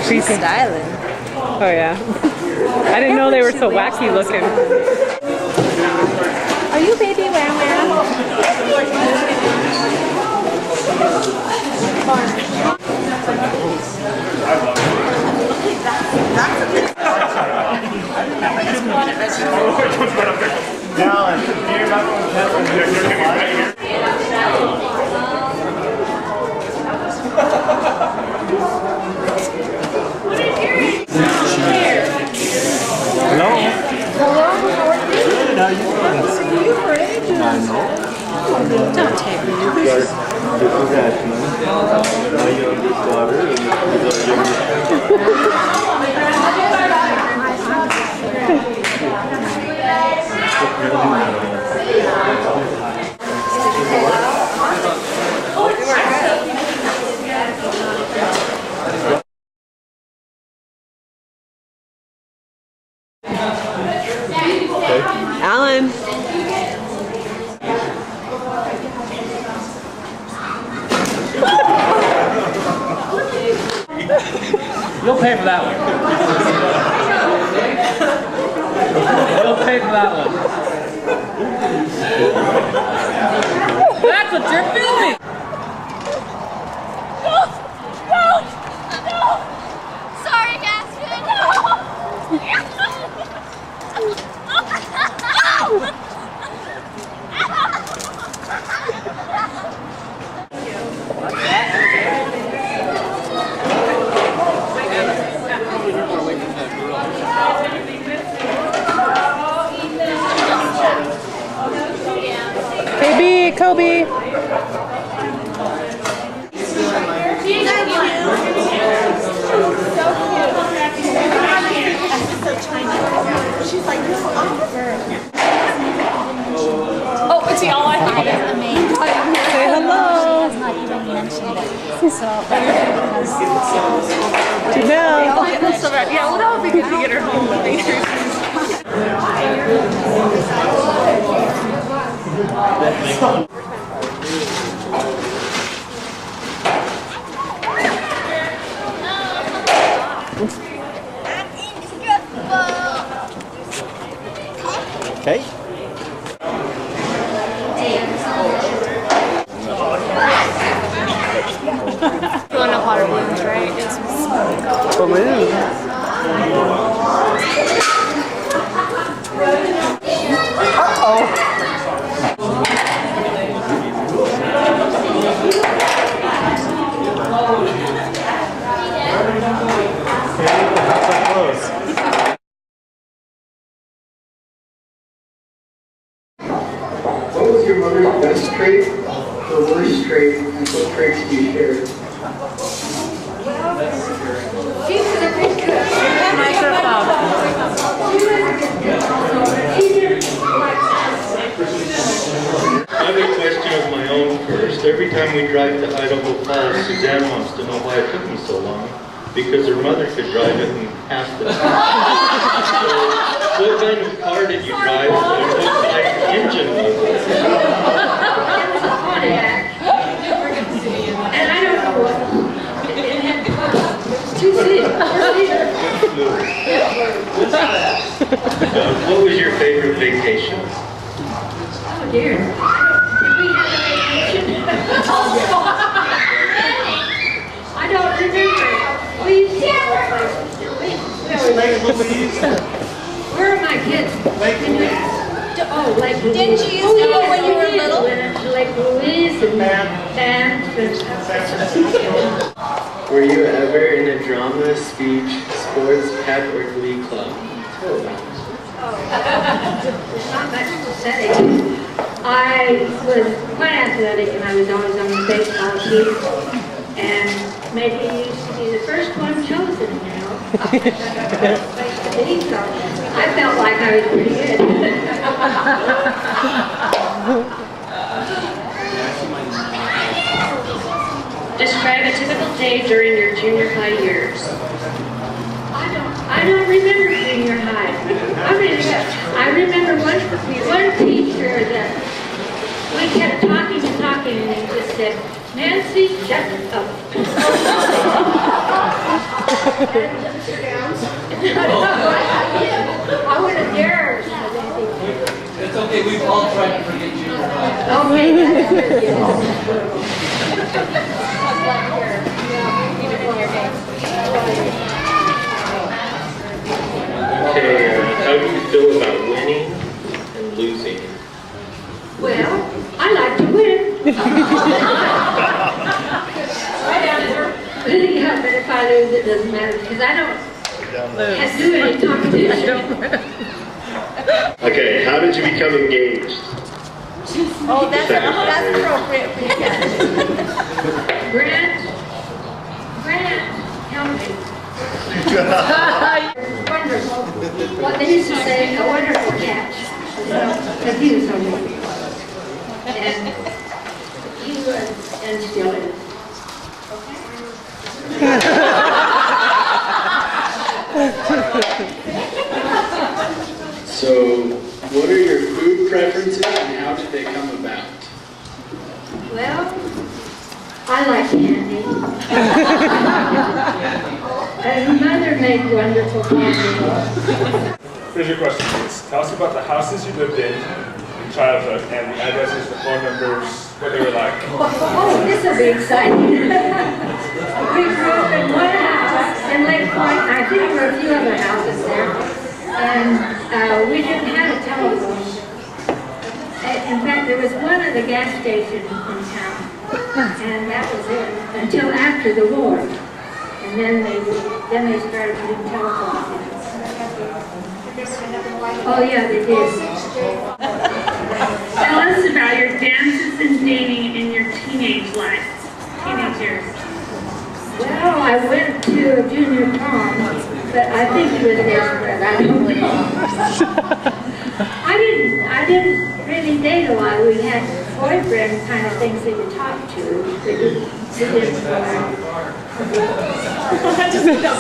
She's styling. Oh yeah. I didn't know they were so wacky looking. Are you baby Wham Wham? Hello. Hello. Good. How you doing? I haven't seen you for ages. I know. Don't take me. This is Ashley. My youngest daughter, and this is our youngest. Alan. You'll pay for that one. You'll pay for that one. That's what you're filming! No! No! No! Sorry, Aspen! No! Baby, Kobe. Oh, is he all I thought? Say hello. Not even mentioned it. So Janelle. So bad. Yeah, well, that would be good to get her home. Okay. Filling up water balloons, right? Balloons. What was your mother's best trait, her worst trait, and what traits do you share? I have a question of my own first. Every time we drive to Idaho Falls, Suzanne wants to know why it took me so long. Because her mother could drive it in half the time. So, what kind of car did you drive? And what type of engine was it? And I don't know what. It had two seats. What was your favorite vacation? Oh dear. Did we have a vacation? I don't remember. Where are my kids? Oh, like Didn't you used to go when you were little? Lake Louise and Were you ever in a drama, speech, sports, pep, or glee club? there's not much to say. I was quite athletic and I was always on the baseball team. And maybe used to be the first one chosen, you know. Place to be, so I felt like I was pretty good. Describe a typical day during your junior high years. I don't remember junior high. I remember one teacher that we kept talking and talking said, Nancy, shut up. I wouldn't dare. It's okay, we've all tried to forget you. Okay, that's good, yes. Okay, how do you feel about winning and losing? Well, I like to win. Yeah, but if I lose, it doesn't matter because I don't do any competition. Okay, how did you become engaged? Oh, that's appropriate for you guys. Grant, help me. Wonderful. What they used to say, a wonderful catch. Because he was so good. And he was, and still is. So, what are your food preferences and how did they come about? Well, I like candy. And mother made wonderful candy. Here's your question, please. Tell us about the houses you lived in childhood and the addresses, the phone numbers, what they were like. Oh, this will be exciting. We grew up in one house in Lake Point. I think there were a few other houses there. And we didn't have a telephone. In fact, there was one at the gas station in town. And that was it until after the war. And then they started putting telephones in. Oh yeah, they did. Tell us about your dances and dating in your teenage life, teenage years. Well, I went to a junior prom, but I think he was desperate. I don't know. I didn't really date a lot. We had boyfriend kind of things that you talk to.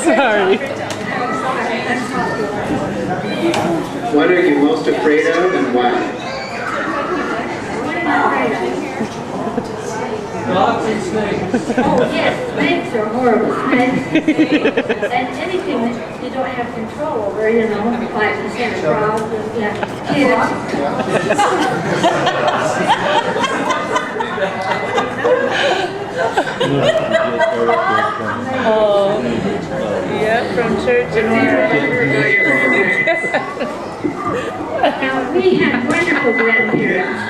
Sorry. What are you most afraid of and why? Dogs and snakes. Oh yes, snakes are horrible. Snakes. And anything that you don't have control over, you know, like the Santa Claus, kids. Oh, yeah, from church and Now, we had wonderful grandparents.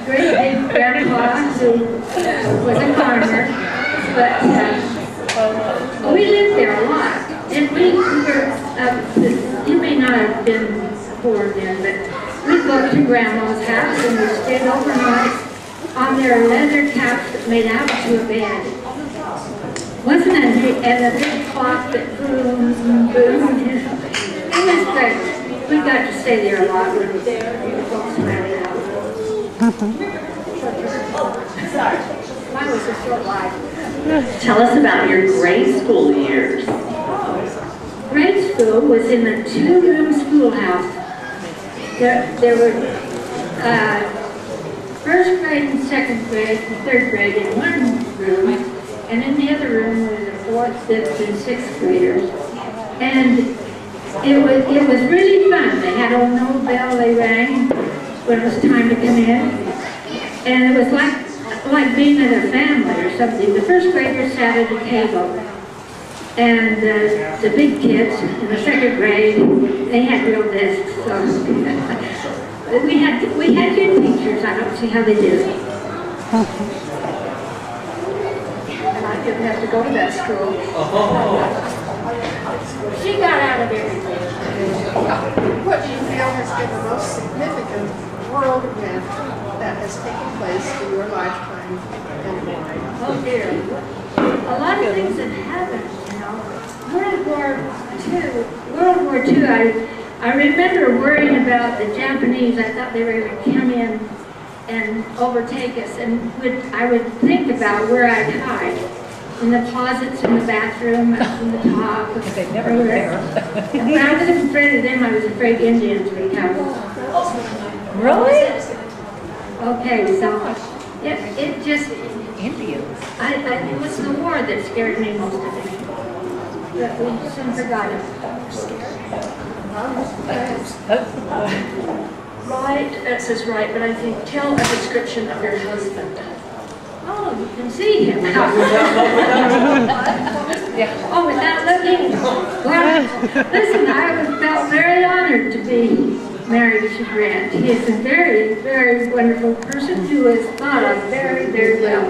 Great big grandpa who was a farmer, but we lived there a lot. And we were, you may not have been born then, but we'd go to Grandma's house and we stayed overnight on their leather couch that made out to a bed. Wasn't it neat? And a big clock that booms and booms. It was great. We got to stay there a lot when the folks found out. Mine was a short life. Tell us about your grade school years. Grade school was in a two-room schoolhouse. There were first grade and second grade and third grade in one room, and in the other room was the fourth, fifth, and sixth graders. And it was really fun. They had a little bell they rang when it was time to come in, and it was like being at a family or something. The first graders sat at a table, and the big kids in the second grade, they had real desks. So we had good teachers. I don't see how they did it. And I didn't have to go to that school. She got out of everything. What do you feel has been the most significant world event that has taken place in your lifetime and why? Oh dear. A lot of things have happened, you know. World War II, I remember worrying about the Japanese. I thought they were going to come in and overtake us, and I would think about where I'd hide. In the closets, in the bathroom, up in the top. They never were there. And when I wasn't afraid of them, I was afraid Indians would come. Really? Okay, so It just, Indians. it was the war that scared me most of it. But we soon forgot it. Right, that says right, but I think tell a description of your husband. Oh, you can see him. Oh, without looking. Well, listen, I felt very honored to be married to Grant. He is a very, very wonderful person who is thought of very, very well.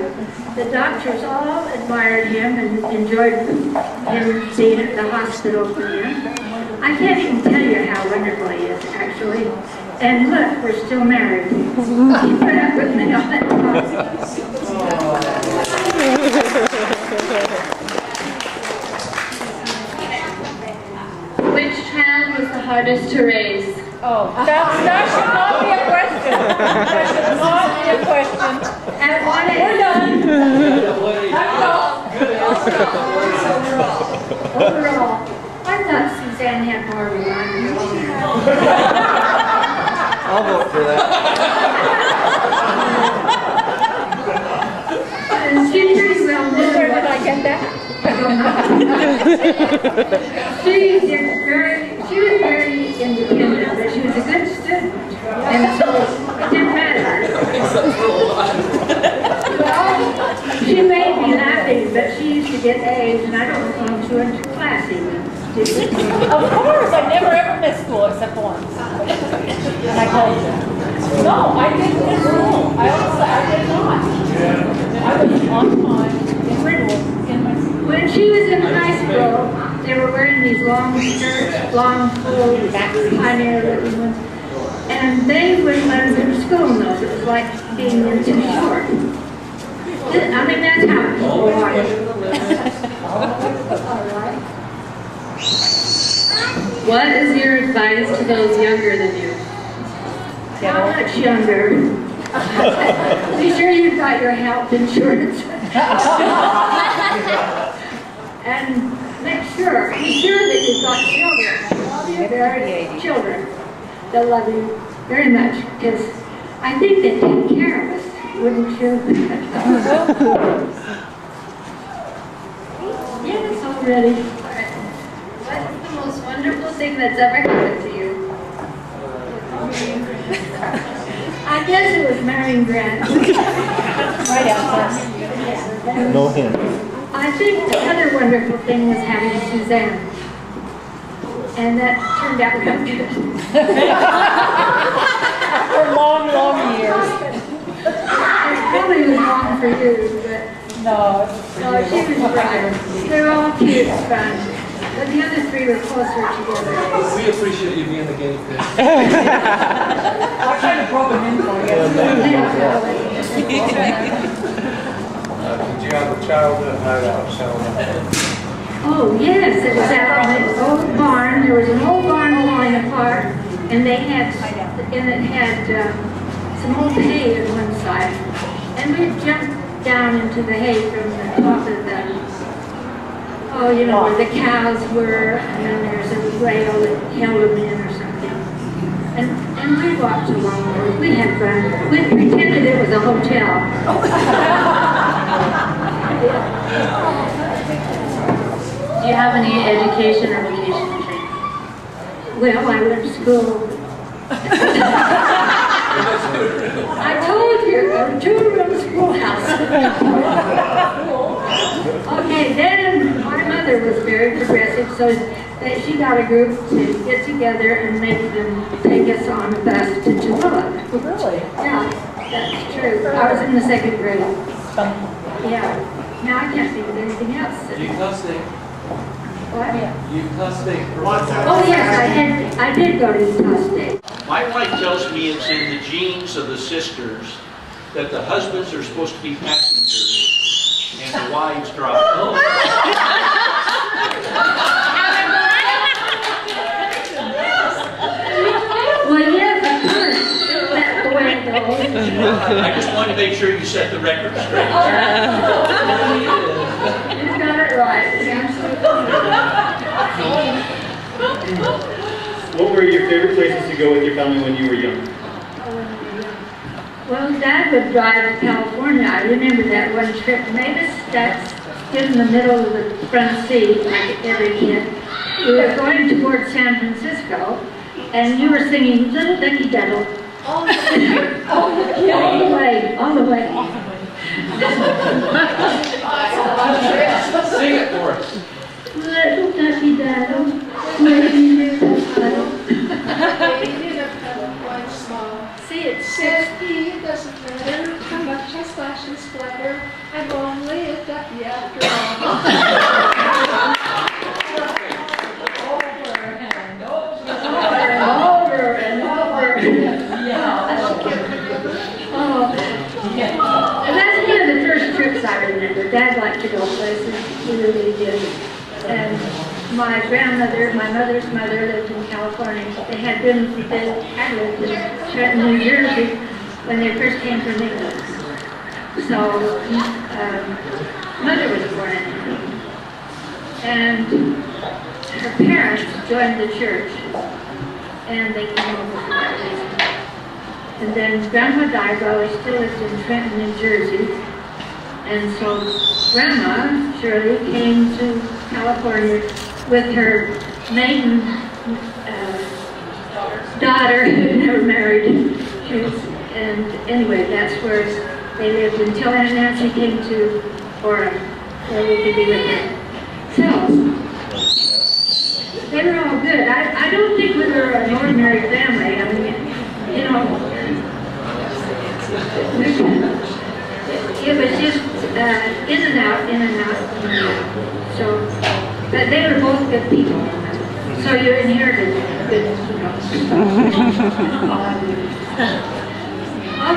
The doctors all admired him and enjoyed him being at the hospital for him. I can't even tell you how wonderful he is, actually. And look, we're still married. He put up with me all that time. Which child was the hardest to raise? Oh, that should not be a question. That should not be a question. At what age? We're done. Overall, I thought Suzanne had more reliability. I'll vote for that. And she pretty well knew Where what did I get that? she was very independent, but she was a good student. And so it didn't matter. Well, she made me laughing, but she used to get A's, and I don't think she went to class even. Of course, I never ever missed school except once. And I told you. No, I didn't miss school. I did not. I was on time in school in my school. When she was in high school, they were wearing these long skirts, long, full, pioneer looking ones. And they wouldn't let them to school in those. It was like being too short. I mean, that's how people are. What is your advice to those younger than you? How much younger? Be sure you've got your health insurance. And be sure that you've got children. Very children. They'll love you very much because I think they take care of us, wouldn't you? Yes, already. What's the most wonderful thing that's ever happened to you? I guess it was marrying Grant. Right outside. No hint. I think the other wonderful thing was having Suzanne. And that turned out real good. For long, long years. It probably was long for you, but No, she was right. They're all cute and fun. But the other three were closer together. We appreciate you being the guinea pig. I kind of brought them in for you. Did you have a childhood hideout? Oh, yes, it was out on an old barn. There was an old barn falling apart, and it had some old hay on one side. And we jumped down into the hay from the top of the, where the cows were, and then there's a rail that held them in or something. And we walked along there. We had fun. We pretended it was a hotel. Do you have any education or vocational training? Well, I went to school. I told you, a two-room schoolhouse. Okay, then my mother was very progressive, so that she got a group to get together and make them take us on a bus to Chihuahua. Really? Yeah, that's true. I was in the second grade. Yeah. Now I can't think of anything else. Utah State. What? Utah State. Oh yes, I did go to Utah State. My wife tells me it's in the genes of the sisters that the husbands are supposed to be passengers and the wives drive. Well, yes, of course. That's the way it goes. I just wanted to make sure you set the record straight. You got it right. What were your favorite places to go with your family when you were young? Well, Dad would drive to California. I remember that one trip. Maybe that's in the middle of the front seat, like every kid. We were going towards San Francisco, and you were singing Little Dicky Diddle. All the way, all the way. Sing it for us. Little Dicky Diddle, waiting in the puddle. See, it says he doesn't matter how much I splash and splatter. I'm only a ducky after all. Over and over. Oh, that's one of the first trips I remember. Dad liked to go places. He really did. And my grandmother, my mother's mother, lived in California. They had lived in Trenton, New Jersey when they first came from England. So, mother was born in England. And her parents joined the church, and they came over for that reason. And then Grandma died while we still lived in Trenton, New Jersey. And so Grandma, Shirley, came to California with her maiden daughter, who never married. And anyway, that's where they lived until Aunt Nancy came to Oregon, where we could be with her. So, they were all good. I don't think we were an ordinary family. I mean, you know, it was just in and out, in and out, in and out. So, but they were both good people. So you inherited good, you know.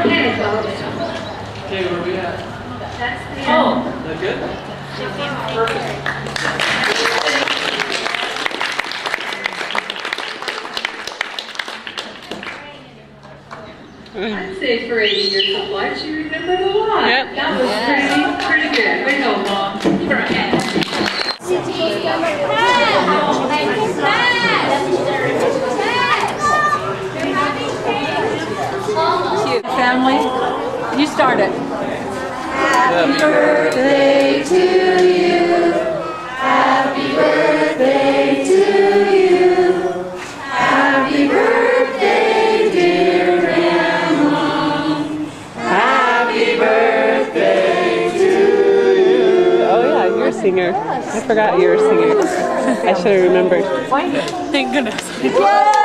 Okay, folks. Okay, where we at? That's the end. Oh, that good? Perfect. I'd say for 80 years of life, she remembered a lot. Yep. That was pretty good. Way to go, Mom. Give her a hand. Family, you start it. Happy birthday to you. Happy birthday to you. Happy birthday, dear Grandma. Happy birthday to you. Oh yeah, you're a singer. I forgot you were a singer. I should have remembered. Thank goodness. Yeah.